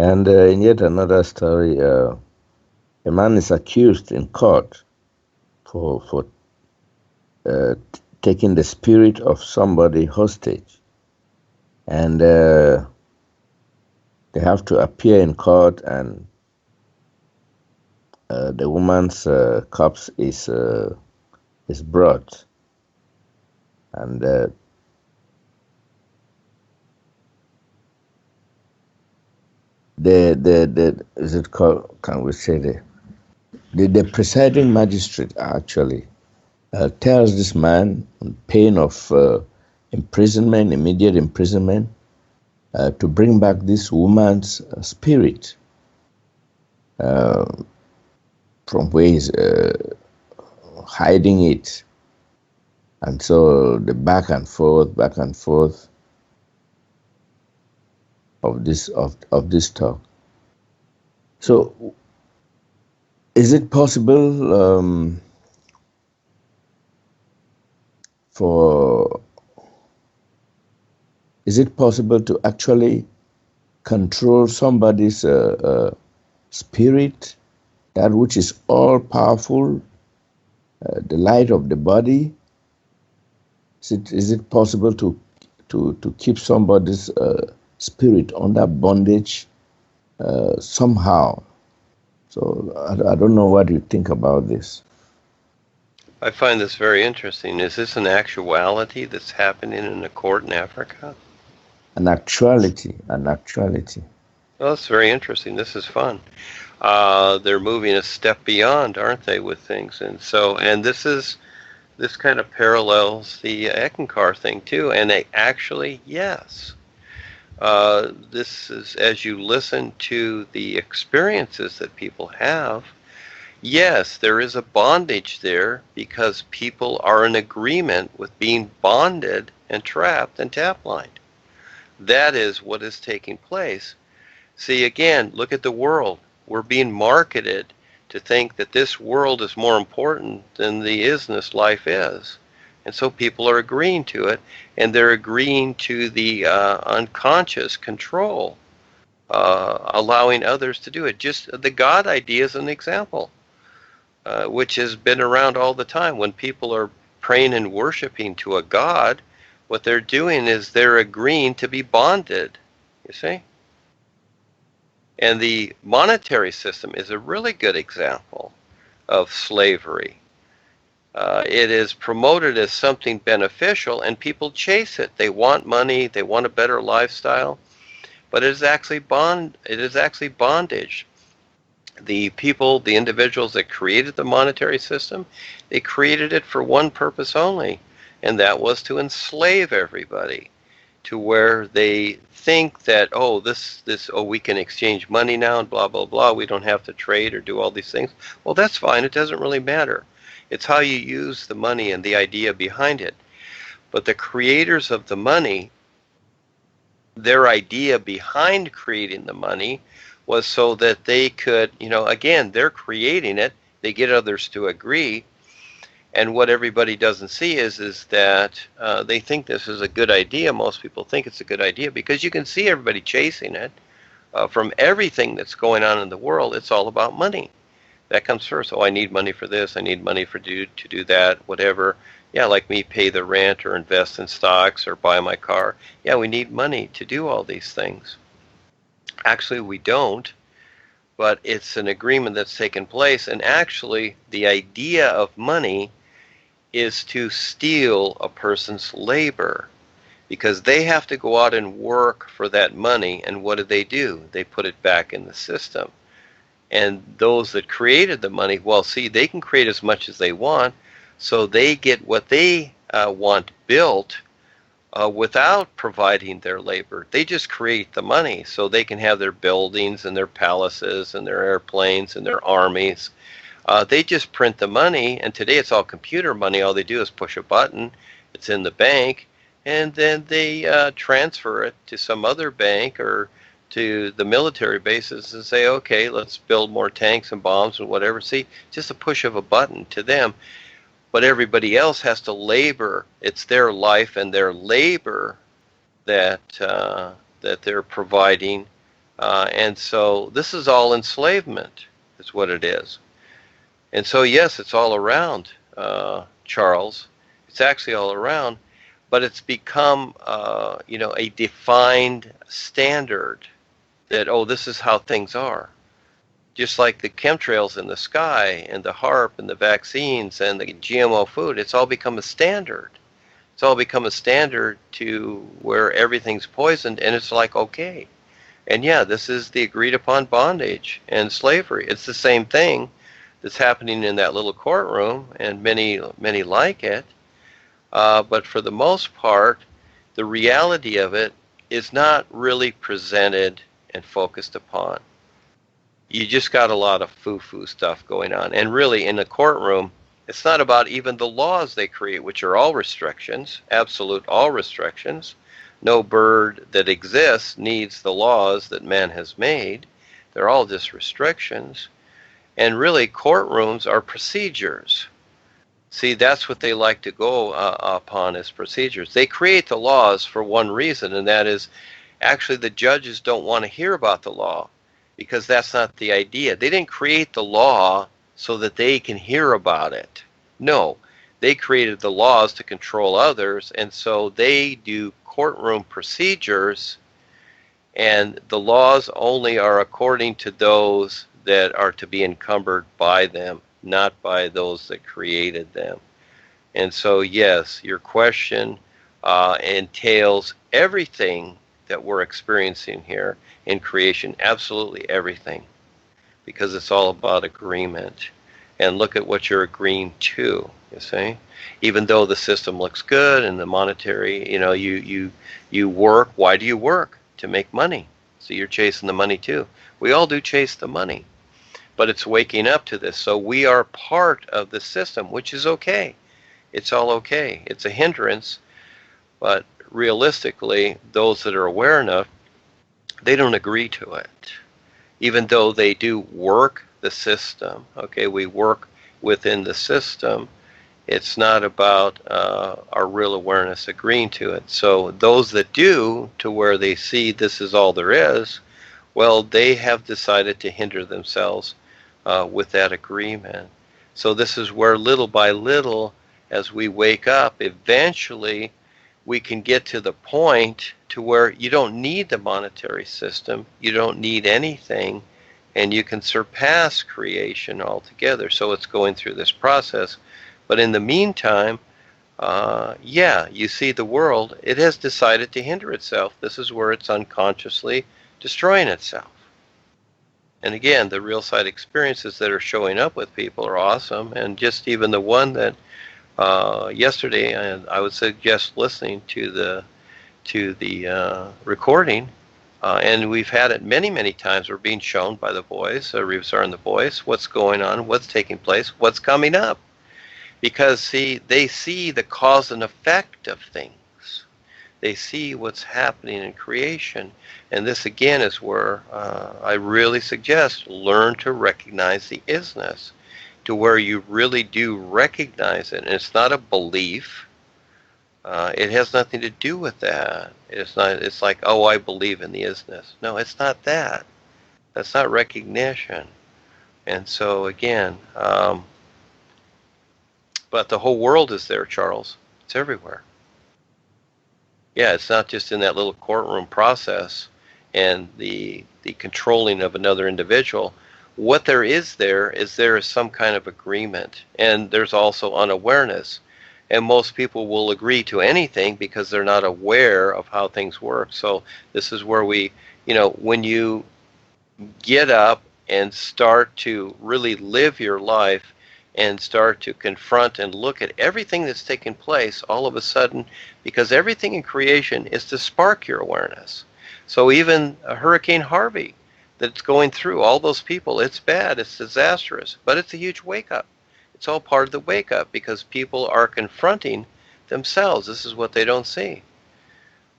And in yet another story, a man is accused in court for taking the spirit of somebody hostage, and they have to appear in court, and the woman's corpse is brought, and the is it called? Can we say the presiding magistrate actually tells this man on pain of imprisonment, immediate imprisonment, to bring back this woman's spirit uh, from where he's hiding it. And so the back and forth of this talk. So is it possible for is it possible to actually control somebody's spirit, that which is all powerful, the light of the body? Is it possible to keep somebody's spirit under bondage somehow? So I don't know what you think about this. I find this very interesting. Is this an actuality that's happening in a court in Africa? An actuality. Well, that's very interesting. This is fun. They're moving a step beyond, aren't they, with things? And this kind of parallels the Eckankar thing too. And they actually, yes, this is, as you listen to the experiences that people have. Yes, there is a bondage there because people are in agreement with being bonded and trapped and tap-lined. That is what is taking place. See, again, look at the world. We're being marketed to think that this world is more important than the isness life is. And so people are agreeing to it, and they're agreeing to the unconscious control, allowing others to do it. Just the God idea is an example, which has been around all the time. When people are praying and worshiping to a God, what they're doing is they're agreeing to be bonded, you see? And the monetary system is a really good example of slavery. It is promoted as something beneficial, and people chase it. They want money, they want a better lifestyle, but it is actually bondage. The people, the individuals that created the monetary system, they created it for one purpose only, and that was to enslave everybody, to where they think that, we can exchange money now and blah, blah, blah. We don't have to trade or do all these things. Well, that's fine. It doesn't really matter. It's how you use the money and the idea behind it. But the creators of the money, their idea behind creating the money was so that they could, again, they're creating it. They get others to agree. And what everybody doesn't see is that they think this is a good idea. Most people think it's a good idea because you can see everybody chasing it. From everything that's going on in the world, it's all about money. That comes first. Oh, I need money for this. I need money to do that, whatever. Yeah, like me, pay the rent or invest in stocks or buy my car. Yeah, we need money to do all these things. Actually, we don't. But it's an agreement that's taken place. And actually, the idea of money is to steal a person's labor, because they have to go out and work for that money. And what do? They put it back in the system. And those that created the money, well, see, they can create as much as they want, so they get what they want built without providing their labor. They just create the money so they can have their buildings and their palaces and their airplanes and their armies. They just print the money, and today it's all computer money. All they do is push a button, it's in the bank, and then they transfer it to some other bank or to the military bases and say, okay, let's build more tanks and bombs and whatever. See, just a push of a button to them. But everybody else has to labor. It's their life and their labor that they're providing And so this is all enslavement, is what it is. And so, yes, it's all around, Charles. It's actually all around, but it's become, a defined standard that, oh, this is how things are. Just like the chemtrails in the sky and the HARP and the vaccines and the GMO food, it's all become a standard. It's all become a standard to where everything's poisoned, and it's like, okay. And yeah, this is the agreed upon bondage and slavery. It's the same thing that's happening in that little courtroom, and many, many like it. But for the most part, the reality of it is not really presented and focused upon. You just got a lot of foo-foo stuff going on. And really, in the courtroom, it's not about even the laws they create, which are all restrictions, absolute all restrictions. No bird that exists needs the laws that man has made. They're all just restrictions. And really, courtrooms are procedures. See, that's what they like to go upon as procedures. They create the laws for one reason, and that is actually the judges don't want to hear about the law, because that's not the idea. They didn't create the law so that they can hear about it. No, they created the laws to control others, and so they do courtroom procedures, and the laws only are according to those that are to be encumbered by them, not by those that created them. And so, yes, your question entails everything that we're experiencing here in creation, absolutely everything, because it's all about agreement. And look at what you're agreeing to, you see? Even though the system looks good and the monetary, you work. Why do you work? To make money. So you're chasing the money too. We all do chase the money, but it's waking up to this. So we are part of the system, which is okay. It's all okay. It's a hindrance, but realistically, those that are aware enough, they don't agree to it. Even though they do work the system, okay, we work within the system, it's not about our real awareness agreeing to it. So those that do, to where they see this is all there is, well, they have decided to hinder themselves with that agreement. So this is where little by little, as we wake up, eventually we can get to the point to where you don't need the monetary system, you don't need anything, and you can surpass creation altogether. So it's going through this process. But in the meantime, you see the world, it has decided to hinder itself. This is where it's unconsciously destroying itself. And again, the real side experiences that are showing up with people are awesome. And just even the one that yesterday, and I would suggest listening to the recording. And we've had it many, many times. We're being shown by the voice, Reeves are in the voice, what's going on, what's taking place, what's coming up. Because, see, they see the cause and effect of things. They see what's happening in creation. And this, again, is where I really suggest learn to recognize the isness, to where you really do recognize it. And it's not a belief. It has nothing to do with that. It's like, oh, I believe in the isness. No, it's not that. That's not recognition. And so, again, but the whole world is there, Charles. It's everywhere. Yeah, it's not just in that little courtroom process and the controlling of another individual. What there is some kind of agreement, and there's also unawareness. And most people will agree to anything because they're not aware of how things work. So this is where we, when you get up and start to really live your life and start to confront and look at everything that's taking place all of a sudden, because everything in creation is to spark your awareness. So even Hurricane Harvey that's going through, all those people, it's bad, it's disastrous, but it's a huge wake-up. It's all part of the wake-up because people are confronting themselves. This is what they don't see.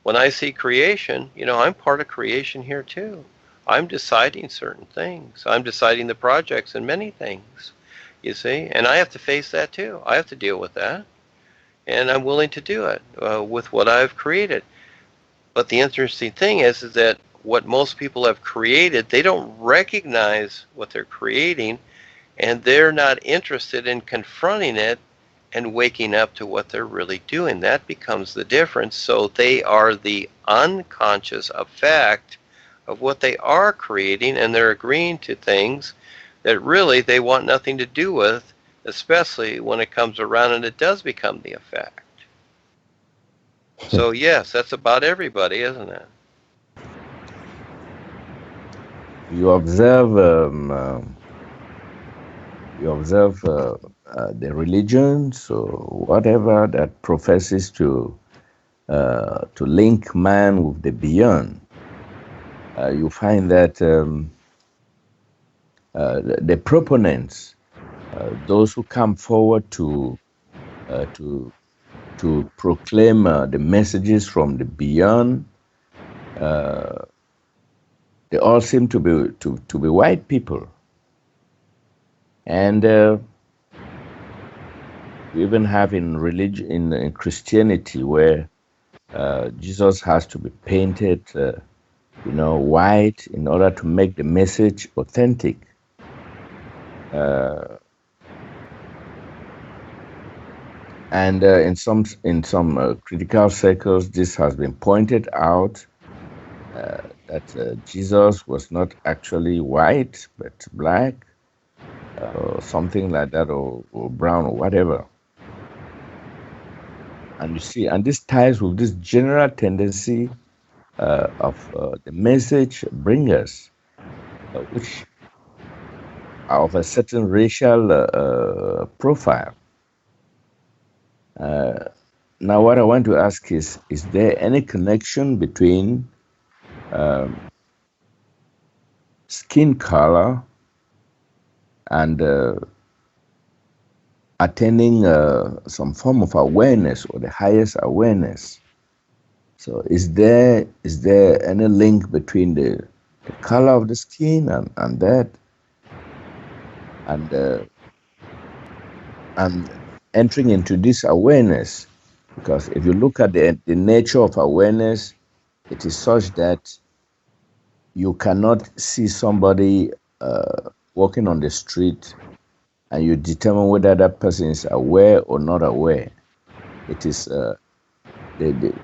When I see creation, I'm part of creation here too. I'm deciding certain things. I'm deciding the projects and many things. You see, and I have to face that too. I have to deal with that, and I'm willing to do it with what I've created. But the interesting thing is that what most people have created, they don't recognize what they're creating, and they're not interested in confronting it and waking up to what they're really doing. That becomes the difference. So they are the unconscious effect of what they are creating, and they're agreeing to things that really they want nothing to do with, especially when it comes around and it does become the effect. So yes, that's about everybody, isn't it? You observe, the religions or whatever that professes to link man with the beyond. You find that the proponents, those who come forward to uh, to to proclaim the messages from the beyond, uh, they all seem to be white people, and we even have in religion in Christianity where Jesus has to be painted, white in order to make the message authentic. Uh, and in some critical circles, this has been pointed out that Jesus was not actually white but black, or something like that, or brown, or whatever. And you see, and this ties with this general tendency of the message bringers, which are of a certain racial profile. Uh, Now, what I want to ask is there any connection between um, skin color and attaining some form of awareness or the highest awareness? So, is there any link between the color of the skin and that, and and entering into this awareness? Because if you look at the nature of awareness, it is such that you cannot see somebody walking on the street and you determine whether that person is aware or not aware. It is the, the,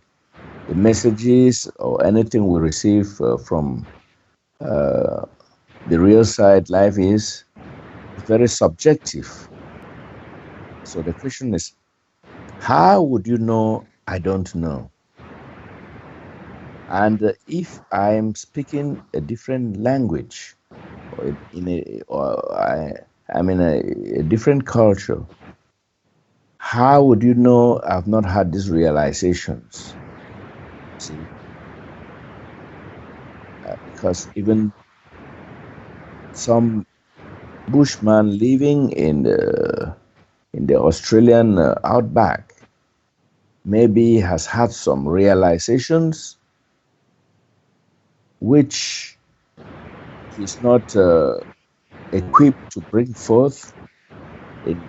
the messages or anything we receive from uh, the real side life is very subjective. So the question is, how would you know I don't know? And if I'm speaking a different language, or I'm in a different culture, how would you know I've not had these realizations? See, because even some bushman living in the Australian outback maybe has had some realizations which he's not equipped to bring forth in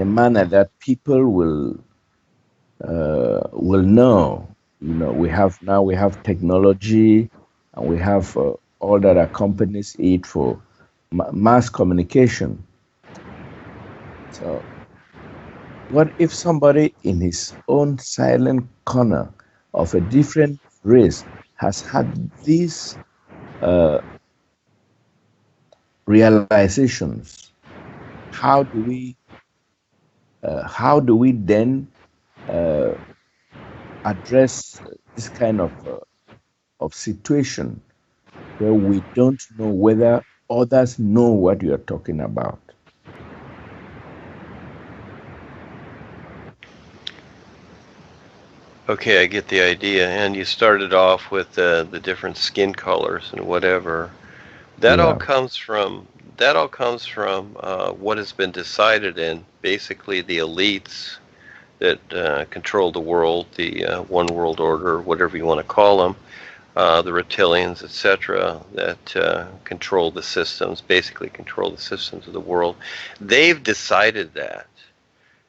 a manner that people will know. We have technology, and we have all that accompanies it for mass communication. So, what if somebody in his own silent corner of a different race has had these uh, realizations? How do we then uh, address this kind of situation where we don't know whether others know what you are talking about? Okay, I get the idea. And you started off with the different skin colors and whatever. That all Yeah. comes from what has been decided in basically the elites that control the world, the one world order, whatever you want to call them, the reptilians, etc., that control the systems, basically control the systems of the world. They've decided that,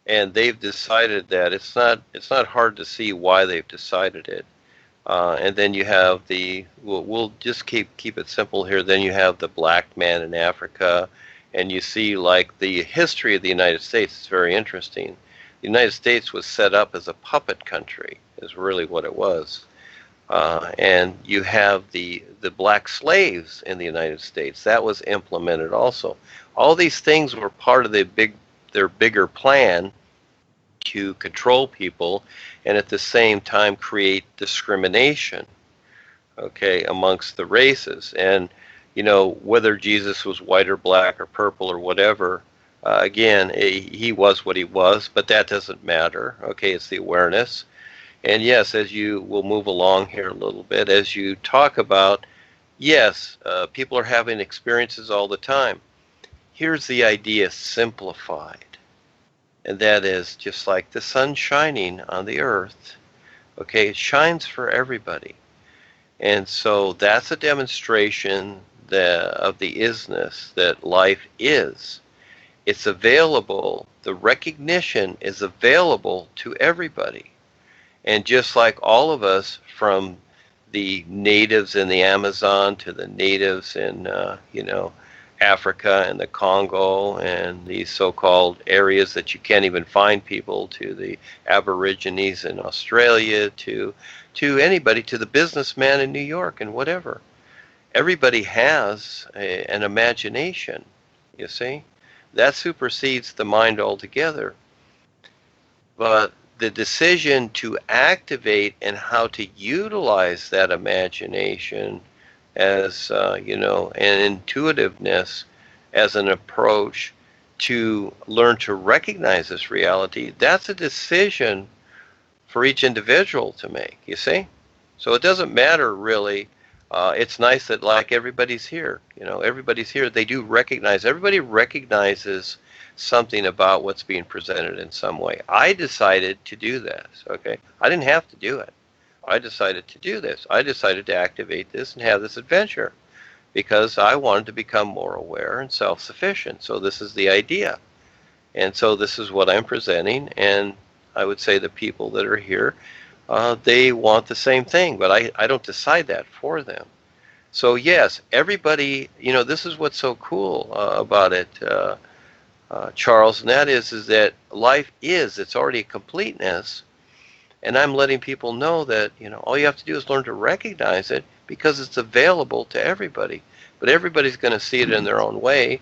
and they've decided that it's not hard to see why they've decided it. And then you have we'll just keep it simple here. Then you have the black man in Africa, and you see like the history of the United States is very interesting. The United States was set up as a puppet country, is really what it was. And you have the black slaves in the United States. That was implemented also. All these things were part of their bigger plan to control people and at the same time create discrimination, okay, amongst the races. And, whether Jesus was white or black or purple or whatever, again, he was what he was, but that doesn't matter, okay, it's the awareness. And yes, as you will move along here a little bit, as you talk about, yes, people are having experiences all the time. Here's the idea simplified. And that is just like the sun shining on the earth. Okay, it shines for everybody. And so that's a demonstration of the isness that life is. It's available, the recognition is available to everybody. And just like all of us, from the natives in the Amazon to the natives in, Africa and the Congo and these so-called areas that you can't even find people, to the Aborigines in Australia, to anybody, to the businessman in New York and whatever. Everybody has an imagination, you see. That supersedes the mind altogether. But the decision to activate and how to utilize that imagination as, an intuitiveness, as an approach to learn to recognize this reality, that's a decision for each individual to make, you see? So it doesn't matter really. It's nice that like everybody's here, everybody's here. They do recognize, everybody recognizes something about what's being presented in some way. I decided to do this, okay? I didn't have to do it. I decided to do this. I decided to activate this and have this adventure because I wanted to become more aware and self-sufficient. So this is the idea. And so this is what I'm presenting. And I would say the people that are here, they want the same thing, but I don't decide that for them. So yes, everybody, this is what's so cool about it, Charles, and that is that life it's already a completeness. And I'm letting people know that, all you have to do is learn to recognize it because it's available to everybody. But everybody's going to see it in their own way.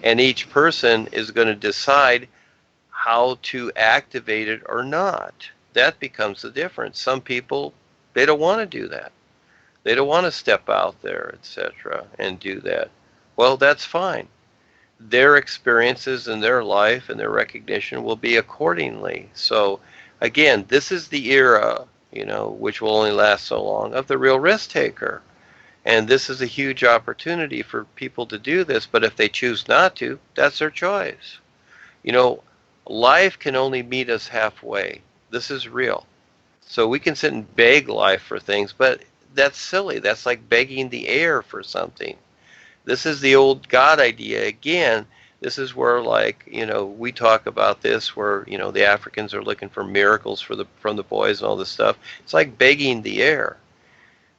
And each person is going to decide how to activate it or not. That becomes the difference. Some people, they don't want to do that. They don't want to step out there, etc., and do that. Well, that's fine. Their experiences in their life and their recognition will be accordingly. So again, this is the era, which will only last so long, of the real risk taker. And this is a huge opportunity for people to do this, but if they choose not to, that's their choice. Life can only meet us halfway. This is real. So we can sit and beg life for things, but that's silly. That's like begging the air for something. This is the old God idea again. This is where, we talk about this, where, the Africans are looking for miracles from the boys and all this stuff. It's like begging the air.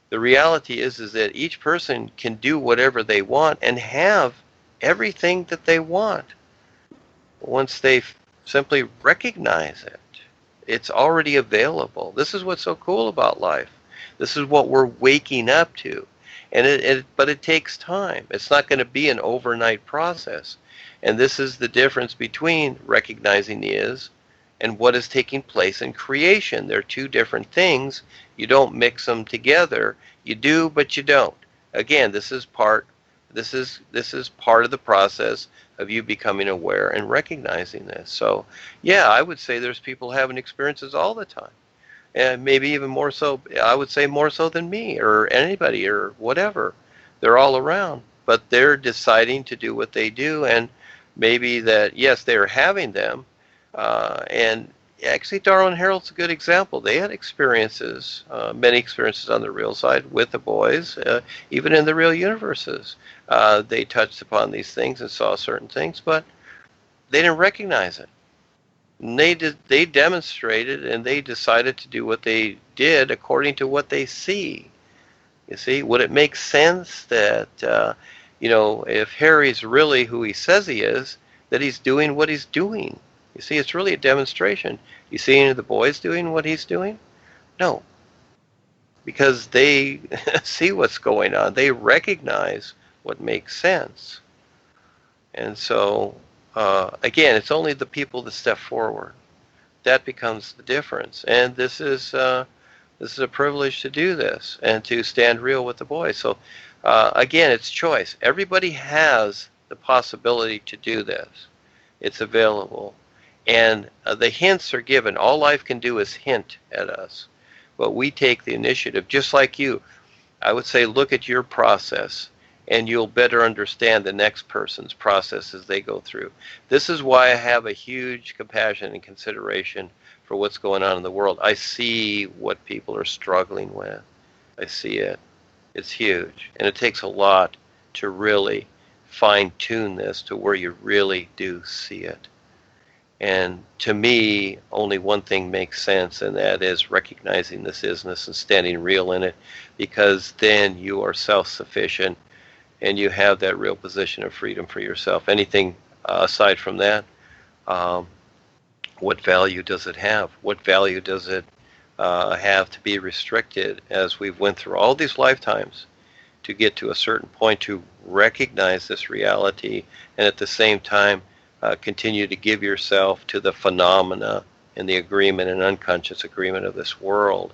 The reality is that each person can do whatever they want and have everything that they want once they simply recognize it. It's already available. This is what's so cool about life. This is what we're waking up to. But it takes time. It's not going to be an overnight process. And this is the difference between recognizing the is and what is taking place in creation. They're two different things. You don't mix them together. You do, but you don't. Again, this is part of the process of you becoming aware and recognizing this. So, yeah, I would say there's people having experiences all the time. And maybe even more so, I would say more so than me or anybody or whatever. They're all around, but they're deciding to do what they do. And maybe that, yes, they're having them. And actually, Darwin Harold's a good example. They had experiences, many experiences on the real side with the boys, even in the real universes. They touched upon these things and saw certain things, but they didn't recognize it. And they demonstrated and they decided to do what they did according to what they see. You see, would it make sense that, if Harry's really who he says he is, that he's doing what he's doing? You see, it's really a demonstration. You see any of the boys doing what he's doing? No, because they see what's going on. They recognize what makes sense. And so, again, it's only the people that step forward. That becomes the difference. And this is a privilege to do this and to stand real with the boys. So, again, it's choice. Everybody has the possibility to do this. It's available. And the hints are given. All life can do is hint at us. But we take the initiative, just like you. I would say look at your process, and you'll better understand the next person's process as they go through. This is why I have a huge compassion and consideration for what's going on in the world. I see what people are struggling with. I see it. It's huge. And it takes a lot to really fine-tune this to where you really do see it. And to me, only one thing makes sense, and that is recognizing this isness and standing real in it, because then you are self-sufficient and you have that real position of freedom for yourself. Anything aside from that, what value does it have? What value does it have to be restricted as we've went through all these lifetimes to get to a certain point to recognize this reality and at the same time continue to give yourself to the phenomena and the agreement and unconscious agreement of this world.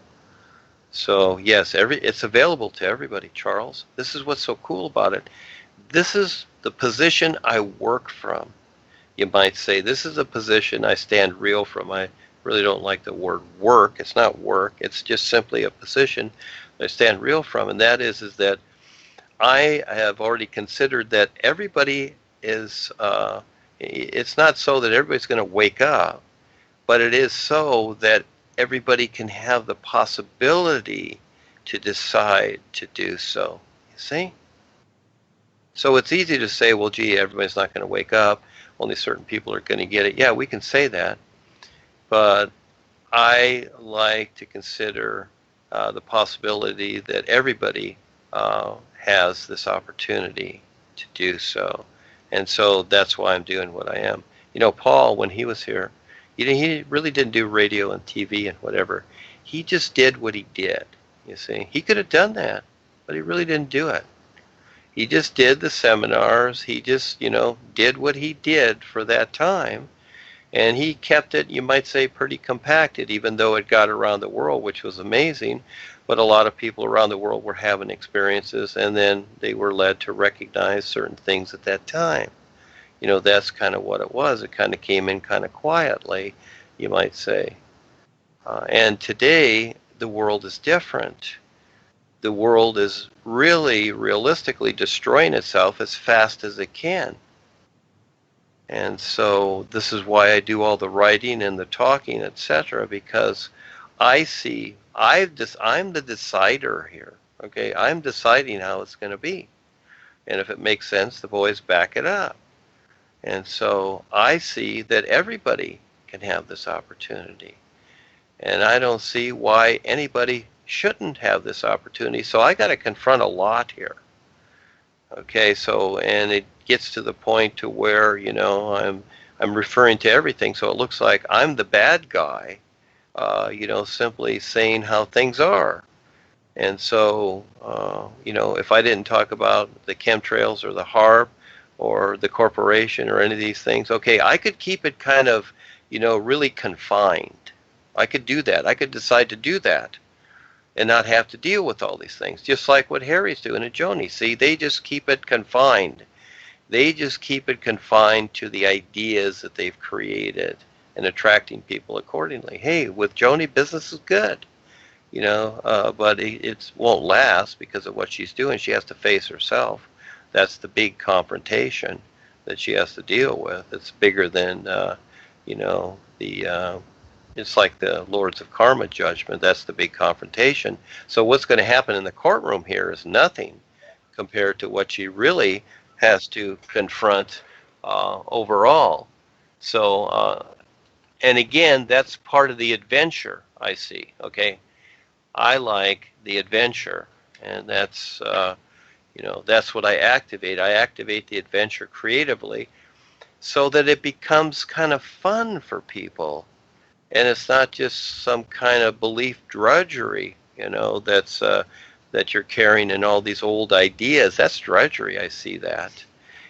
So yes, it's available to everybody, Charles. This is what's so cool about it. This is the position I work from. You might say, this is a position I stand real from. I really don't like the word work. It's not work. It's just simply a position I stand real from. And that is that I have already considered that everybody is, it's not so that everybody's going to wake up, but it is so that everybody can have the possibility to decide to do so. You see? So it's easy to say, well, gee, everybody's not going to wake up. Only certain people are going to get it. Yeah, we can say that. But I like to consider the possibility that everybody has this opportunity to do so. And so that's why I'm doing what I am. Paul, when he was here, he really didn't do radio and TV and whatever. He just did what he did, you see. He could have done that, but he really didn't do it. He just did the seminars. He just, did what he did for that time. And he kept it, you might say, pretty compacted, even though it got around the world, which was amazing. But a lot of people around the world were having experiences, and then they were led to recognize certain things at that time. That's kind of what it was. It kind of came in kind of quietly, you might say. And today, the world is different. The world is really, realistically destroying itself as fast as it can. And so this is why I do all the writing and the talking, etc., because I see, I'm the decider here, okay? I'm deciding how it's going to be. And if it makes sense, the boys back it up. And so I see that everybody can have this opportunity. And I don't see why anybody shouldn't have this opportunity. So I got to confront a lot here. Okay, so, and it gets to the point to where, I'm referring to everything. So it looks like I'm the bad guy, simply saying how things are. And so, if I didn't talk about the chemtrails or the HARP or the corporation or any of these things, okay, I could keep it kind of, really confined. I could do that. I could decide to do that and not have to deal with all these things, just like what Harry's doing and Joni. See, they just keep it confined. They just keep it confined to the ideas that they've created and attracting people accordingly. Hey, with Joni, business is good, but it won't last because of what she's doing. She has to face herself. That's the big confrontation that she has to deal with. It's bigger than, it's like the Lords of Karma judgment. That's the big confrontation. So what's going to happen in the courtroom here is nothing compared to what she really has to confront overall. So, And again, that's part of the adventure, I see. Okay, I like the adventure, and that's that's what I activate. I activate the adventure creatively so that it becomes kind of fun for people, and it's not just some kind of belief drudgery, that you're carrying in all these old ideas. That's drudgery. I see that.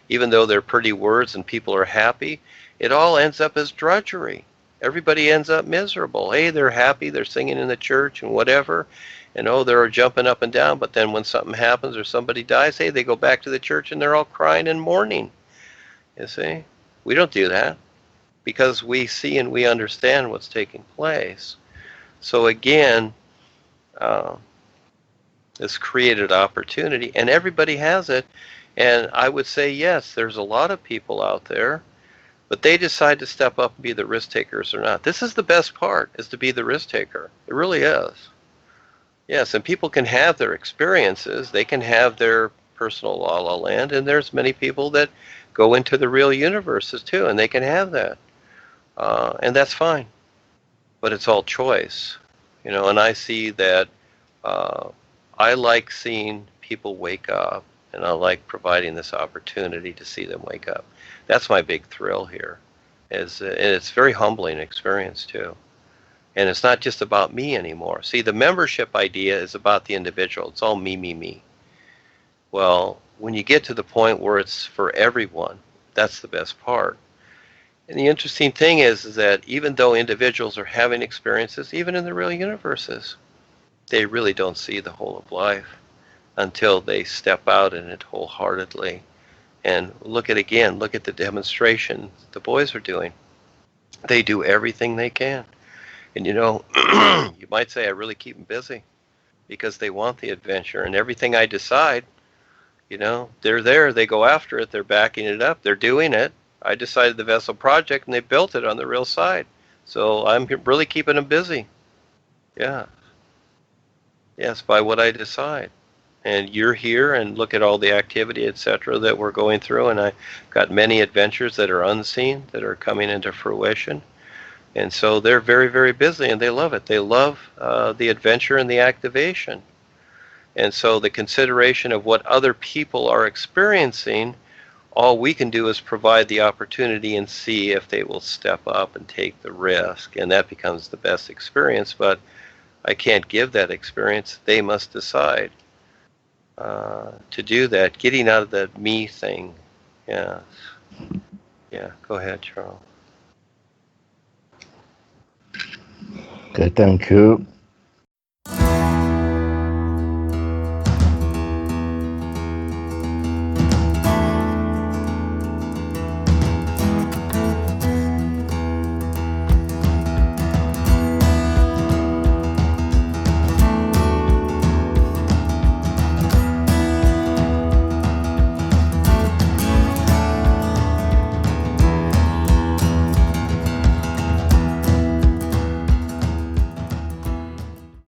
Even though they're pretty words and people are happy, it all ends up as drudgery. Everybody ends up miserable. Hey, they're happy, they're singing in the church and whatever, and oh, they're jumping up and down, but then when something happens or somebody dies, hey, they go back to the church and they're all crying and mourning. You see? We don't do that because we see and we understand what's taking place. So again, uh, this created opportunity, and everybody has it. And I would say, yes, there's a lot of people out there, but they decide to step up and be the risk takers or not. This is the best part, is to be the risk taker. It really is. Yes, and people can have their experiences. They can have their personal la la land, and there's many people that go into the real universes too, and they can have that. And that's fine. But it's all choice. And I see that uh, I like seeing people wake up, and I like providing this opportunity to see them wake up. That's my big thrill here. And it's a very humbling experience too. And it's not just about me anymore. See, the membership idea is about the individual. It's all me, me, me. Well, when you get to the point where it's for everyone, that's the best part. And the interesting thing is that even though individuals are having experiences, even in the real universes, they really don't see the whole of life until they step out in it wholeheartedly. And look at the demonstration the boys are doing. They do everything they can. And you might say I really keep them busy because they want the adventure. And everything I decide, they're there, they go after it, they're backing it up, they're doing it. I decided the vessel project and they built it on the real side. So I'm really keeping them busy. Yeah. Yes, by what I decide. And you're here and look at all the activity, etc., that we're going through. And I got many adventures that are unseen that are coming into fruition. And so they're very, very busy and they love it. They love the adventure and the activation. And so the consideration of what other people are experiencing, all we can do is provide the opportunity and see if they will step up and take the risk. And that becomes the best experience. But I can't give that experience. They must decide to do that, getting out of the me thing. Yeah. Yeah, go ahead, Charles. Okay, thank you.